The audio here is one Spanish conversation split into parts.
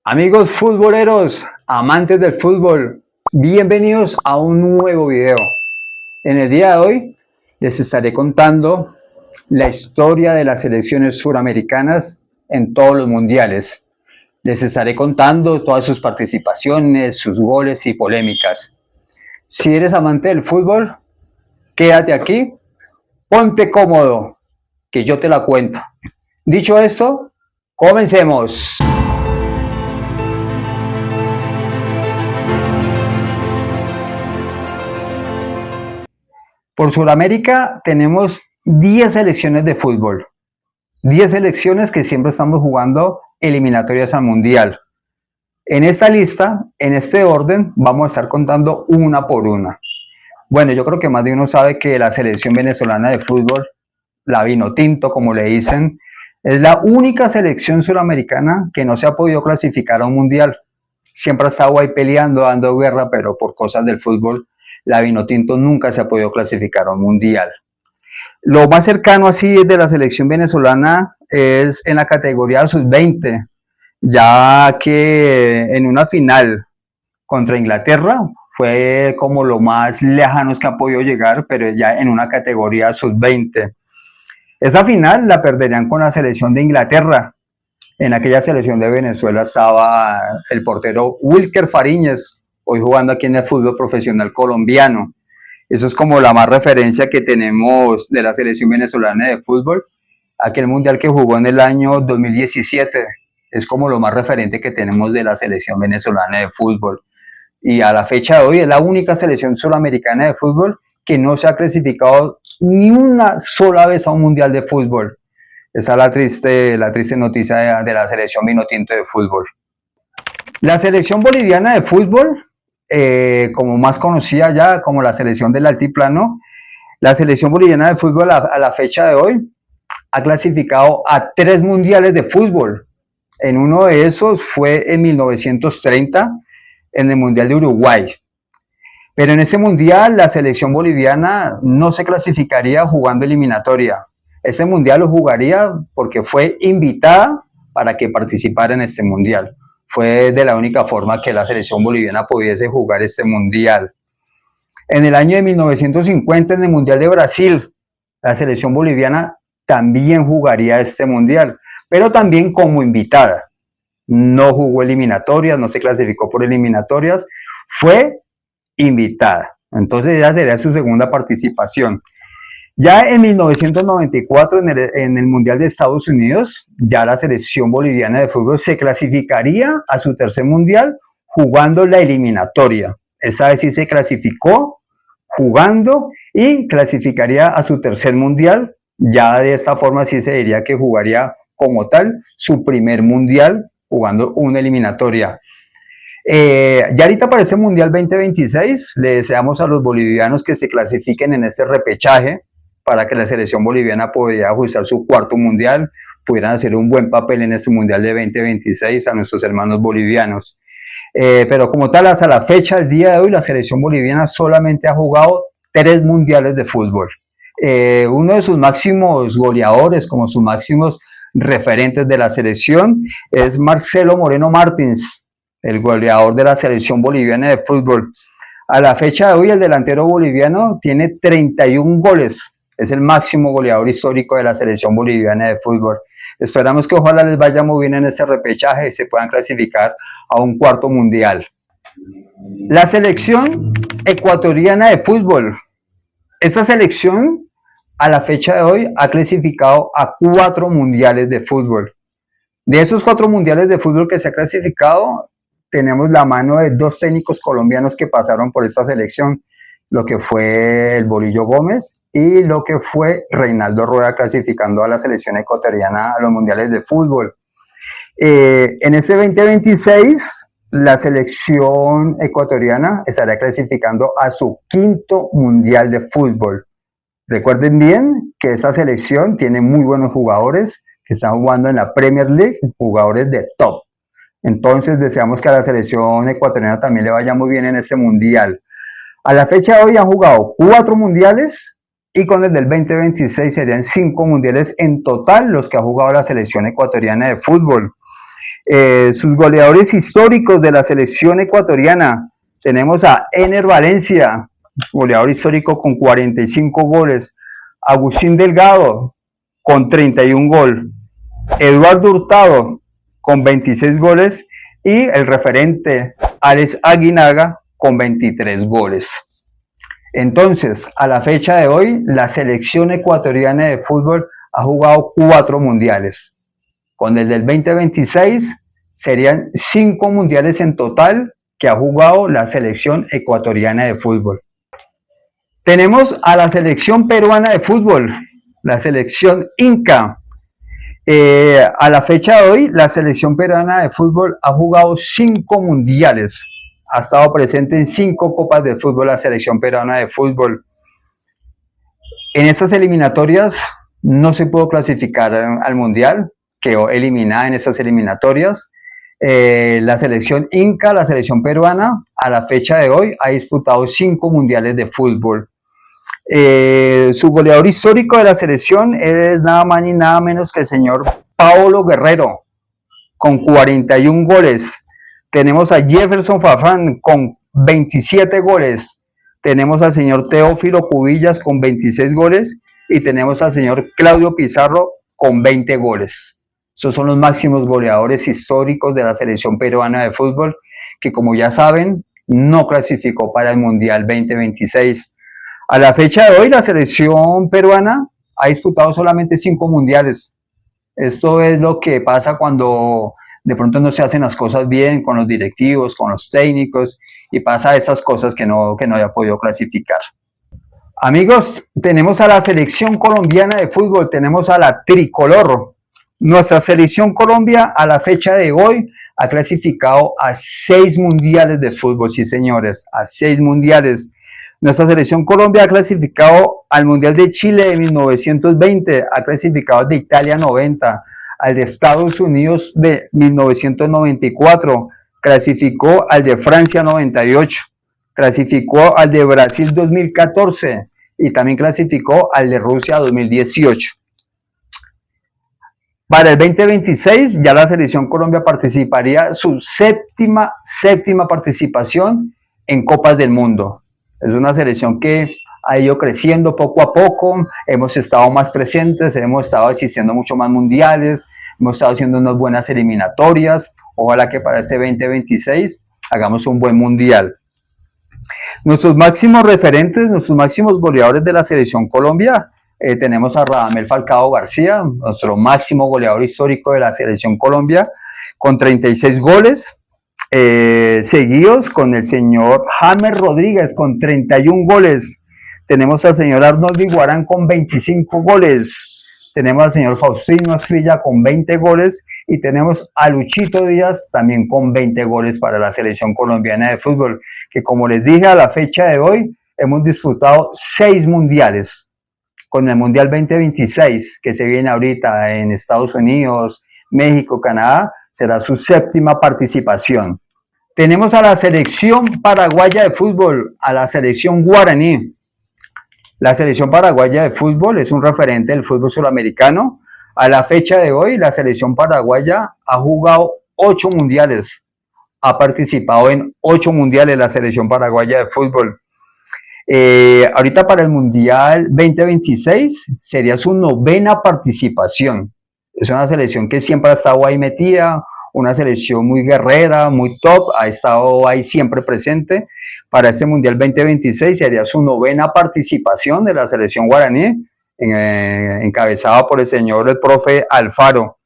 Amigos futboleros, amantes del fútbol, bienvenidos a un nuevo video. En el día de hoy les estaré contando la historia de las selecciones suramericanas en todos los mundiales. Les estaré contando todas sus participaciones, sus goles y polémicas. Si eres amante del fútbol, quédate aquí, ponte cómodo, que yo te la cuento. Dicho esto, comencemos. Por Sudamérica tenemos 10 selecciones de fútbol, 10 selecciones que siempre estamos jugando eliminatorias al Mundial. En esta lista, en este orden, vamos a estar contando una por una. Bueno, yo creo que más de uno sabe que la selección venezolana de fútbol, la Vinotinto como le dicen, es la única selección suramericana que no se ha podido clasificar a un Mundial. Siempre ha estado ahí peleando, dando guerra, pero por cosas del fútbol la Vinotinto nunca se ha podido clasificar a un mundial. Lo más cercano así de la selección venezolana es en la categoría sub-20, ya que en una final contra Inglaterra fue como lo más lejano que ha podido llegar, pero ya en una categoría sub-20. Esa final la perderían con la selección de Inglaterra. En aquella selección de Venezuela estaba el portero Wilker Fariñez, hoy jugando aquí en el fútbol profesional colombiano. Eso es como la más referencia que tenemos de la selección venezolana de fútbol. Aquel mundial que jugó en el año 2017 es como lo más referente que tenemos de la selección venezolana de fútbol. Y a la fecha de hoy es la única selección suramericana de fútbol que no se ha clasificado ni una sola vez a un mundial de fútbol. Esa es la triste noticia de la selección vinotinto de fútbol. La selección boliviana de fútbol, como más conocida ya como la selección del altiplano, la selección boliviana de fútbol a la fecha de hoy ha clasificado a 3 mundiales de fútbol. En uno de esos fue en 1930, en el Mundial de Uruguay. Pero en ese mundial la selección boliviana no se clasificaría jugando eliminatoria. Ese mundial lo jugaría porque fue invitada para que participara en este mundial. Fue de la única forma que la selección boliviana pudiese jugar este mundial. En el año de 1950, en el Mundial de Brasil, la selección boliviana también jugaría este mundial, pero también como invitada. No jugó eliminatorias, no se clasificó por eliminatorias, fue invitada. Entonces esa sería su segunda participación. Ya en 1994, en el Mundial de Estados Unidos, ya la selección boliviana de fútbol se clasificaría a su tercer mundial jugando la eliminatoria. Esta vez sí se clasificó jugando y clasificaría a su tercer mundial. Ya de esta forma sí se diría que jugaría como tal su primer mundial jugando una eliminatoria. Ya ahorita para este Mundial 2026 le deseamos a los bolivianos que se clasifiquen en este repechaje para que la selección boliviana pudiera ajustar su cuarto mundial, pudieran hacer un buen papel en este mundial de 2026 a nuestros hermanos bolivianos. Pero como tal, hasta la fecha, el día de hoy, la selección boliviana solamente ha jugado 3 mundiales de fútbol. Uno de sus máximos goleadores, como sus máximos referentes de la selección, es Marcelo Moreno Martins, el goleador de la selección boliviana de fútbol. A la fecha de hoy, el delantero boliviano tiene 31 goles. Es el máximo goleador histórico de la selección boliviana de fútbol. Esperamos que ojalá les vaya muy bien en este repechaje y se puedan clasificar a un cuarto mundial. La selección ecuatoriana de fútbol. Esta selección a la fecha de hoy ha clasificado a 4 mundiales de fútbol. De esos 4 mundiales de fútbol que se ha clasificado, tenemos la mano de 2 técnicos colombianos que pasaron por esta selección, lo que fue el Bolillo Gómez y lo que fue Reinaldo Rueda, clasificando a la selección ecuatoriana a los mundiales de fútbol. En este 2026, la selección ecuatoriana estará clasificando a su 5º mundial de fútbol. Recuerden bien que esta selección tiene muy buenos jugadores que están jugando en la Premier League, jugadores de top. Entonces deseamos que a la selección ecuatoriana también le vaya muy bien en este mundial. A la fecha de hoy han jugado 4 mundiales y con el del 2026 serían 5 mundiales en total los que ha jugado la selección ecuatoriana de fútbol. Sus goleadores históricos de la selección ecuatoriana, tenemos a Ener Valencia, goleador histórico con 45 goles, Agustín Delgado con 31 goles, Eduardo Hurtado con 26 goles y el referente Alex Aguinaga con 23 goles. Entonces, a la fecha de hoy, la selección ecuatoriana de fútbol ha jugado 4 mundiales. Con el del 2026 serían 5 mundiales en total que ha jugado la selección ecuatoriana de fútbol. Tenemos a la selección peruana de fútbol, la selección Inca. A la fecha de hoy, la selección peruana de fútbol ha jugado 5 mundiales. Ha estado presente en 5 copas de fútbol la selección peruana de fútbol. En estas eliminatorias no se pudo clasificar al mundial, quedó eliminada en estas eliminatorias. La selección Inca, la selección peruana, a la fecha de hoy ha disputado 5 mundiales de fútbol. Su goleador histórico de la selección es nada más ni nada menos que el señor Paolo Guerrero, con 41 goles. Tenemos a Jefferson Farfán con 27 goles. Tenemos al señor Teófilo Cubillas con 26 goles. Y tenemos al señor Claudio Pizarro con 20 goles. Esos son los máximos goleadores históricos de la selección peruana de fútbol, que como ya saben, no clasificó para el Mundial 2026. A la fecha de hoy, la selección peruana ha disputado solamente 5 mundiales. Esto es lo que pasa cuando de pronto no se hacen las cosas bien con los directivos, con los técnicos, y pasa esas cosas que no haya podido clasificar. Amigos, tenemos a la selección colombiana de fútbol, tenemos a la tricolor. Nuestra selección Colombia a la fecha de hoy ha clasificado a 6 mundiales de fútbol, sí señores, a 6 mundiales. Nuestra selección Colombia ha clasificado al Mundial de Chile de 1920, ha clasificado al de Italia 90, al de Estados Unidos de 1994, clasificó al de Francia 98, clasificó al de Brasil 2014 y también clasificó al de Rusia 2018. Para el 2026 ya la selección Colombia participaría su séptima participación en Copas del Mundo. Es una selección que ha ido creciendo poco a poco, hemos estado más presentes, hemos estado asistiendo mucho más mundiales, hemos estado haciendo unas buenas eliminatorias. Ojalá que para este 2026 hagamos un buen mundial. Nuestros máximos referentes, nuestros máximos goleadores de la selección Colombia, tenemos a Radamel Falcao García, nuestro máximo goleador histórico de la selección Colombia, con 36 goles. Seguidos con el señor James Rodríguez con 31 goles. Tenemos al señor Arnold Iguarán con 25 goles. Tenemos al señor Faustino Asprilla con 20 goles. Y tenemos a Luchito Díaz también con 20 goles para la selección colombiana de fútbol. Que como les dije, a la fecha de hoy hemos disfrutado 6 mundiales. Con el Mundial 2026 que se viene ahorita en Estados Unidos, México, Canadá, será su séptima participación. Tenemos a la selección paraguaya de fútbol, a la selección guaraní. La selección paraguaya de fútbol es un referente del fútbol suramericano. A la fecha de hoy, la selección paraguaya ha jugado 8 mundiales. Ha participado en 8 mundiales la selección paraguaya de fútbol. Ahorita para el Mundial 2026 sería su 9ª participación. Es una selección que siempre ha estado ahí metida, una selección muy guerrera, muy top, ha estado ahí siempre presente. Para este Mundial 2026 sería su 9ª participación de la selección guaraní, encabezada por el profe Alfaro.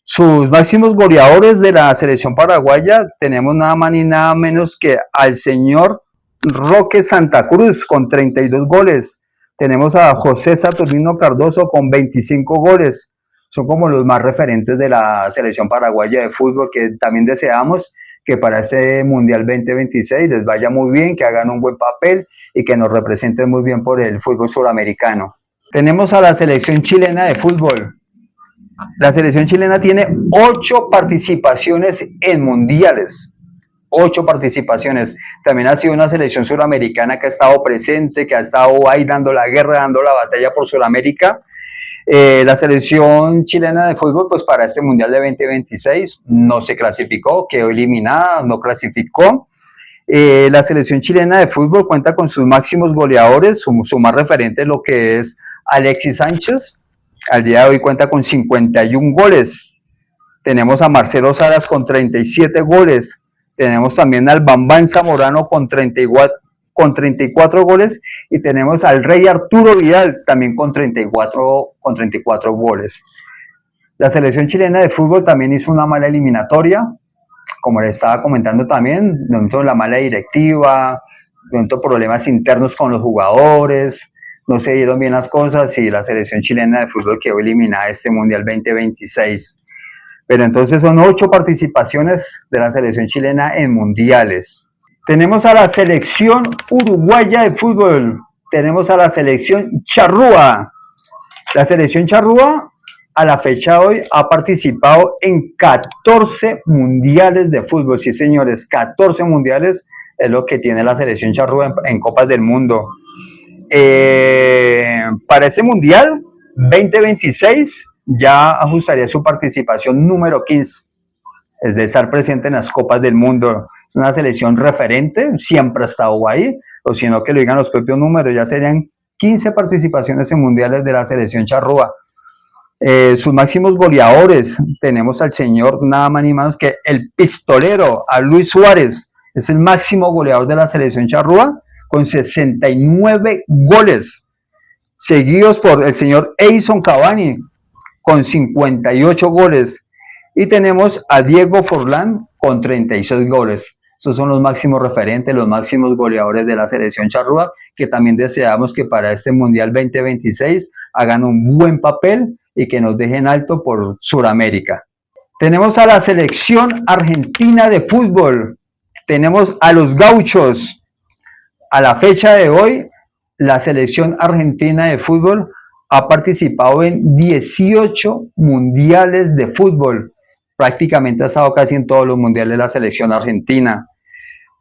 Sus máximos goleadores de la selección paraguaya tenemos nada más ni nada menos que al señor Roque Santa Cruz con 32 goles. Tenemos a José Saturnino Cardoso con 25 goles. Son como los más referentes de la selección paraguaya de fútbol, que también deseamos que para este Mundial 2026 les vaya muy bien, que hagan un buen papel y que nos representen muy bien por el fútbol suramericano. Tenemos a la selección chilena de fútbol. La selección chilena tiene 8 participaciones en mundiales. 8 participaciones. También ha sido una selección suramericana que ha estado presente, que ha estado ahí dando la guerra, dando la batalla por Sudamérica. La selección chilena de fútbol, pues para este Mundial de 2026 no se clasificó, quedó eliminada, no clasificó. La selección chilena de fútbol cuenta con sus máximos goleadores, su más referente lo que es Alexis Sánchez. Al día de hoy cuenta con 51 goles. Tenemos a Marcelo Salas con 37 goles. Tenemos también al Bambán Zamorano con 34 goles. Y tenemos al Rey Arturo Vidal también con 34 goles. La selección chilena de fútbol también hizo una mala eliminatoria, como le estaba comentando también, dentro de la mala directiva, dentro de problemas internos con los jugadores, no se dieron bien las cosas y la selección chilena de fútbol quedó eliminada de este Mundial 2026. Pero entonces son 8 participaciones de la selección chilena en mundiales. Tenemos a la selección uruguaya de fútbol, tenemos a la selección charrúa. La selección charrúa a la fecha de hoy ha participado en 14 mundiales de fútbol. Sí, señores, 14 mundiales es lo que tiene la selección charrúa en Copas del Mundo. Para este mundial 2026 ya ajustaría su participación número 15, es de estar presente en las Copas del Mundo. Es una selección referente, siempre ha estado ahí, o si no que lo digan los propios números, ya serían 15 participaciones en mundiales de la selección charrúa. Sus máximos goleadores, tenemos al señor nada más ni menos que el pistolero, a Luis Suárez, es el máximo goleador de la selección charrúa, con 69 goles, seguidos por el señor Edison Cavani, con 58 goles, y tenemos a Diego Forlán, con 36 goles. Estos son los máximos referentes, los máximos goleadores de la selección charrúa, que también deseamos que para este Mundial 2026 hagan un buen papel y que nos dejen alto por Sudamérica. Tenemos a la selección argentina de fútbol, tenemos a los gauchos. A la fecha de hoy, la selección argentina de fútbol ha participado en 18 mundiales de fútbol. Prácticamente ha estado casi en todos los mundiales de la selección argentina.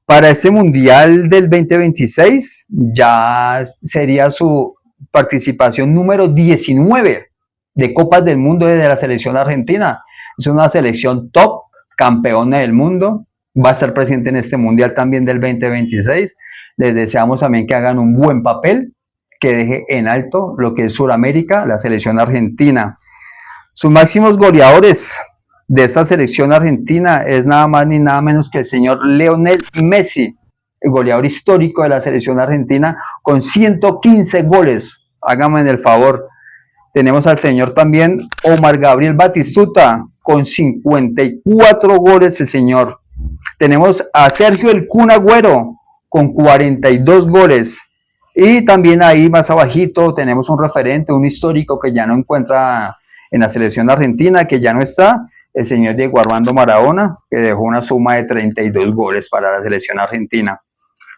Para este mundial del 2026 ya sería su participación número 19 de Copas del Mundo de la selección argentina. Es una selección top, campeona del mundo. Va a estar presente en este mundial también del 2026. Les deseamos también que hagan un buen papel, que deje en alto lo que es Sudamérica, la selección argentina. Sus máximos goleadores de esta selección argentina es nada más ni nada menos que el señor Lionel Messi, el goleador histórico de la selección argentina, con 115 goles. Háganme el favor. Tenemos al señor también Omar Gabriel Batistuta, con 54 goles el señor. Tenemos a Sergio el Kun Agüero, con 42 goles. Y también ahí más abajito tenemos un referente, un histórico que ya no encuentra en la selección argentina, que ya no está, el señor Diego Armando Maradona, que dejó una suma de 32 goles para la selección argentina.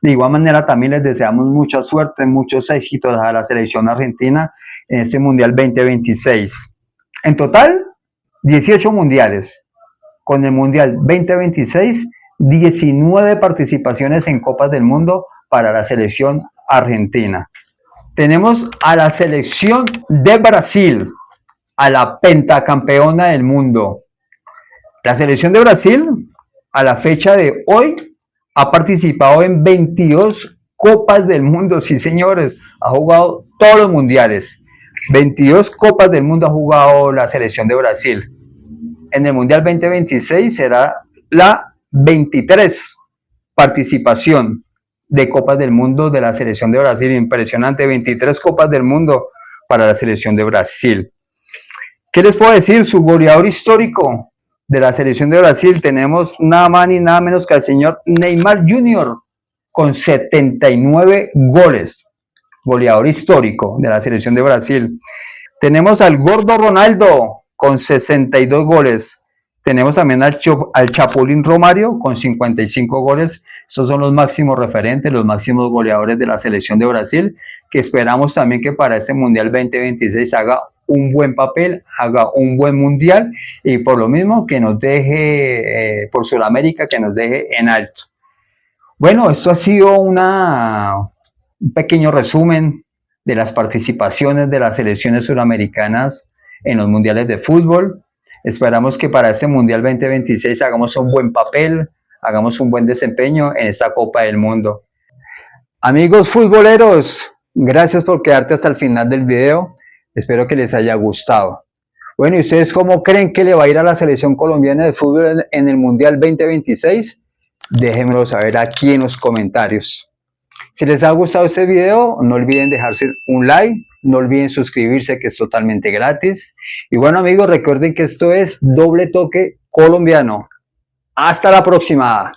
De igual manera también les deseamos mucha suerte, muchos éxitos a la selección argentina en este Mundial 2026. En total, 18 mundiales. Con el Mundial 2026, 19 participaciones en Copas del Mundo para la selección argentina. Tenemos a la selección de Brasil, a la pentacampeona del mundo. La selección de Brasil, a la fecha de hoy, ha participado en 22 Copas del Mundo, sí señores, ha jugado todos los mundiales. 22 Copas del Mundo ha jugado la selección de Brasil. En el Mundial 2026 será la 23 participación de Copas del Mundo de la selección de Brasil. Impresionante, 23 Copas del Mundo para la selección de Brasil. ¿Qué les puedo decir? Su goleador histórico de la selección de Brasil, tenemos nada más ni nada menos que al señor Neymar Jr. con 79 goles. Goleador histórico de la selección de Brasil. Tenemos al gordo Ronaldo con 62 goles. Tenemos también al Chapulín Romario con 55 goles. Esos son los máximos referentes, los máximos goleadores de la selección de Brasil, que esperamos también que para este Mundial 2026 haga un buen papel, haga un buen mundial y por lo mismo que nos deje por Sudamérica, que nos deje en alto. Bueno, esto ha sido un pequeño resumen de las participaciones de las selecciones suramericanas en los mundiales de fútbol. Esperamos que para este Mundial 2026 hagamos un buen papel, hagamos un buen desempeño en esta Copa del Mundo. Amigos futboleros, gracias por quedarte hasta el final del video. Espero que les haya gustado. Bueno, ¿y ustedes cómo creen que le va a ir a la selección colombiana de fútbol en el Mundial 2026? Déjenmelo saber aquí en los comentarios. Si les ha gustado este video, no olviden dejarse un like, no olviden suscribirse, que es totalmente gratis. Y bueno, amigos, recuerden que esto es Doble Toque Colombiano. Hasta la próxima.